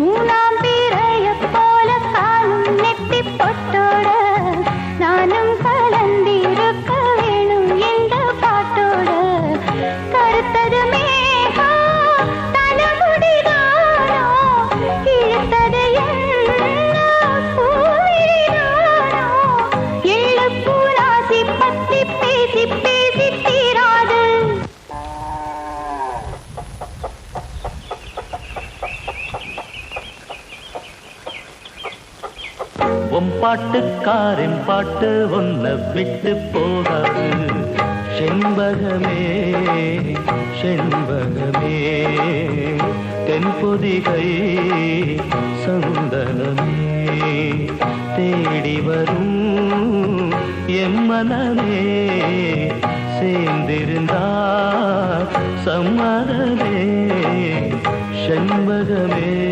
மூணாம் பிறைய போல காலும் நெத்தி பொட்டோட நானும் கலந்திருக்க வேணும் இந்த பாட்டோட. கருத்தது மேகம் தலைமுடிதானோ, இழுத்தது என்ன பூவினானோ, எள்ளு பூராசி பத்தி பேசி பேசி தீராது. பாட்டுக்காரின் பாட்டு ஒன்ன விட்டு போகாது. செண்பகமே செண்பகமே தென்பொதிகை சந்தனமே தேடி வரும் எம்மனமே சேர்ந்திருந்தா சம்மதமே செண்பகமே.